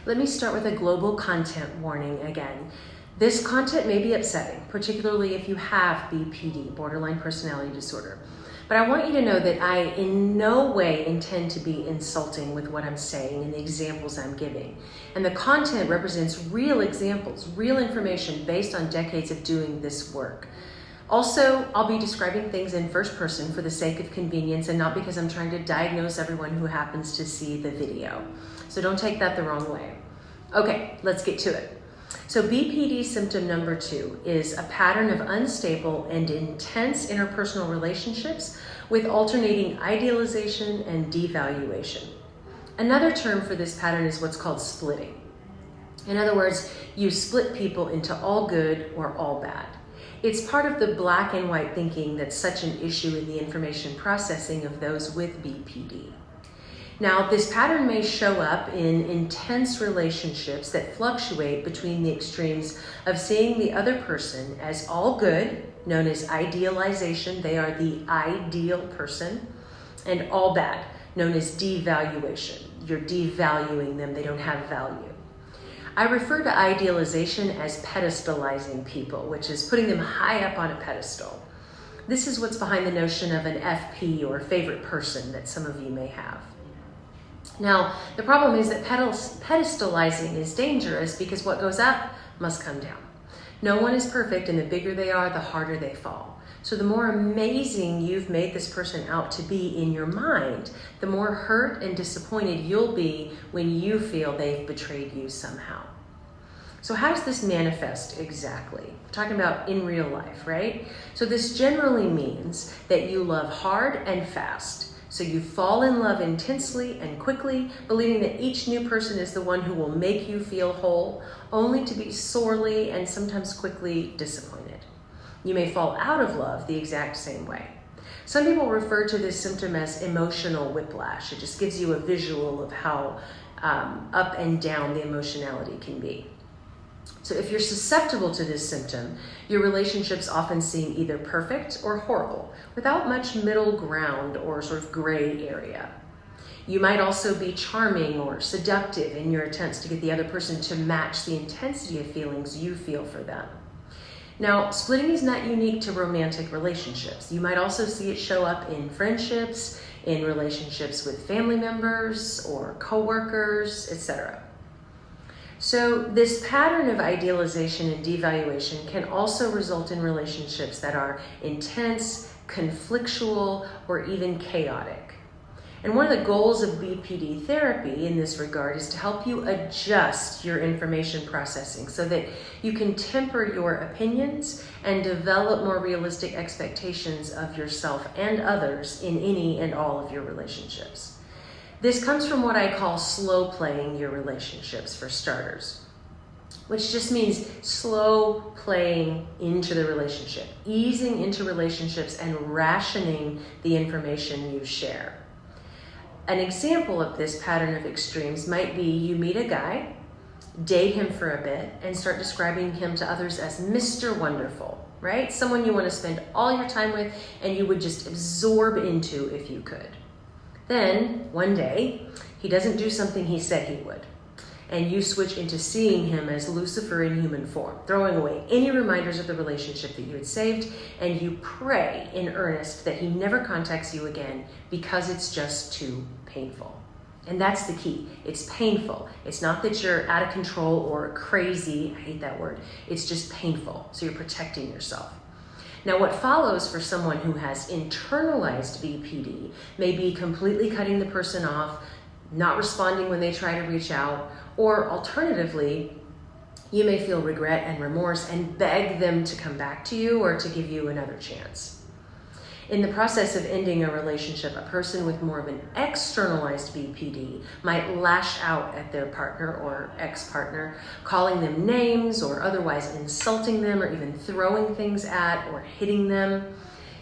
Let me start with a global content warning again. This content may be upsetting, particularly if you have BPD, borderline personality disorder. But I want you to know that I in no way intend to be insulting with what I'm saying and the examples I'm giving. And the content represents real examples, real information based on decades of doing this work. Also, I'll be describing things in first person for the sake of convenience and not because I'm trying to diagnose everyone who happens to see the video. So don't take that the wrong way. Okay, let's get to it. So BPD symptom number 2 is a pattern of unstable and intense interpersonal relationships with alternating idealization and devaluation. Another term for this pattern is what's called splitting. In other words, you split people into all good or all bad. It's part of the black and white thinking that's such an issue in the information processing of those with BPD. Now, this pattern may show up in intense relationships that fluctuate between the extremes of seeing the other person as all good, known as idealization, they are the ideal person, and all bad, known as devaluation. You're devaluing them, they don't have value. I refer to idealization as pedestalizing people, which is putting them high up on a pedestal. This is what's behind the notion of an FP or favorite person that some of you may have. Now, the problem is that pedestalizing is dangerous because what goes up must come down. No one is perfect, and the bigger they are, the harder they fall. So the more amazing you've made this person out to be in your mind, the more hurt and disappointed you'll be when you feel they've betrayed you somehow. So how does this manifest exactly? We're talking about in real life, right? So this generally means that you love hard and fast. So you fall in love intensely and quickly, believing that each new person is the one who will make you feel whole, only to be sorely and sometimes quickly disappointed. You may fall out of love the exact same way. Some people refer to this symptom as emotional whiplash. It just gives you a visual of how up and down the emotionality can be. So if you're susceptible to this symptom, your relationships often seem either perfect or horrible, without much middle ground or sort of gray area. You might also be charming or seductive in your attempts to get the other person to match the intensity of feelings you feel for them. Now, splitting is not unique to romantic relationships. You might also see it show up in friendships, in relationships with family members or coworkers, etc. So this pattern of idealization and devaluation can also result in relationships that are intense, conflictual, or even chaotic. And one of the goals of BPD therapy in this regard is to help you adjust your information processing so that you can temper your opinions and develop more realistic expectations of yourself and others in any and all of your relationships. This comes from what I call slow playing your relationships, for starters, which just means slow playing into the relationship, easing into relationships and rationing the information you share. An example of this pattern of extremes might be you meet a guy, date him for a bit, and start describing him to others as Mr. Wonderful, right? Someone you want to spend all your time with and you would just absorb into if you could. Then, one day, he doesn't do something he said he would, and you switch into seeing him as Lucifer in human form, throwing away any reminders of the relationship that you had saved, and you pray in earnest that he never contacts you again because it's just too painful. And that's the key. It's painful. It's not that you're out of control or crazy. I hate that word. It's just painful, so you're protecting yourself. Now, what follows for someone who has internalized BPD may be completely cutting the person off, not responding when they try to reach out, or alternatively, you may feel regret and remorse and beg them to come back to you or to give you another chance. In the process of ending a relationship, a person with more of an externalized BPD might lash out at their partner or ex-partner, calling them names or otherwise insulting them or even throwing things at or hitting them.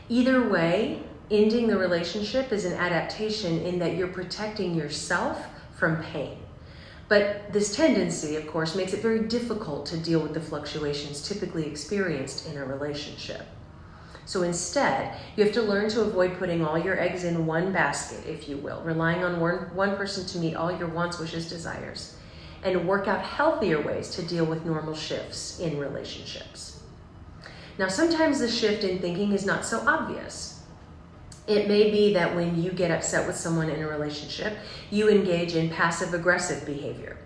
Either way, ending the relationship is an adaptation in that you're protecting yourself from pain. But this tendency, of course, makes it very difficult to deal with the fluctuations typically experienced in a relationship. So instead, you have to learn to avoid putting all your eggs in one basket, if you will, relying on one person to meet all your wants, wishes, desires. and work out healthier ways to deal with normal shifts in relationships. Now, sometimes the shift in thinking is not so obvious. It may be that when you get upset with someone in a relationship, you engage in passive-aggressive behavior.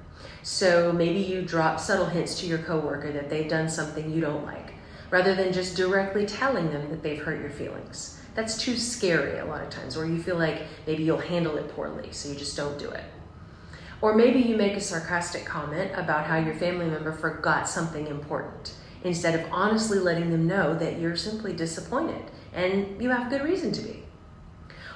So maybe you drop subtle hints to your coworker that they've done something you don't like, rather than just directly telling them that they've hurt your feelings. That's too scary a lot of times, or you feel like maybe you'll handle it poorly, so you just don't do it. Or maybe you make a sarcastic comment about how your family member forgot something important, instead of honestly letting them know that you're simply disappointed, and you have good reason to be.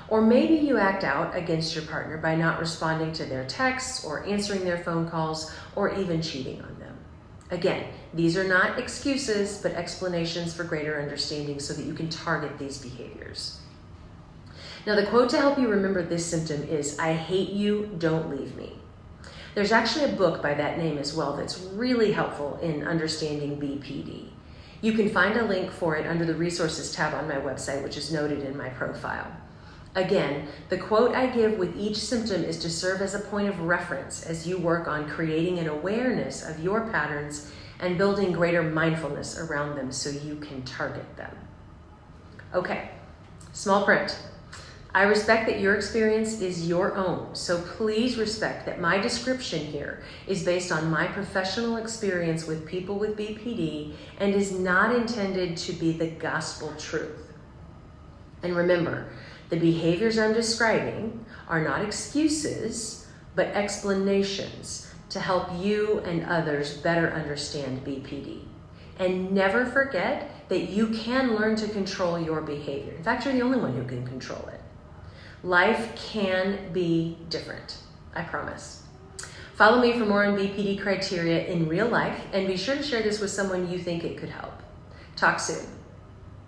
Or maybe you act out against your partner by not responding to their texts, or answering their phone calls, or even cheating on them. Again, these are not excuses, but explanations for greater understanding so that you can target these behaviors. Now, the quote to help you remember this symptom is, "I hate you, don't leave me." There's actually a book by that name as well that's really helpful in understanding BPD. You can find a link for it under the resources tab on my website, which is noted in my profile. Again, the quote I give with each symptom is to serve as a point of reference as you work on creating an awareness of your patterns and building greater mindfulness around them so you can target them. Okay, small print. I respect that your experience is your own, so please respect that my description here is based on my professional experience with people with BPD and is not intended to be the gospel truth. And remember, the behaviors I'm describing are not excuses, but explanations to help you and others better understand BPD. And never forget that you can learn to control your behavior. In fact, you're the only one who can control it. Life can be different, I promise. Follow me for more on BPD criteria in real life, and be sure to share this with someone you think it could help. Talk soon.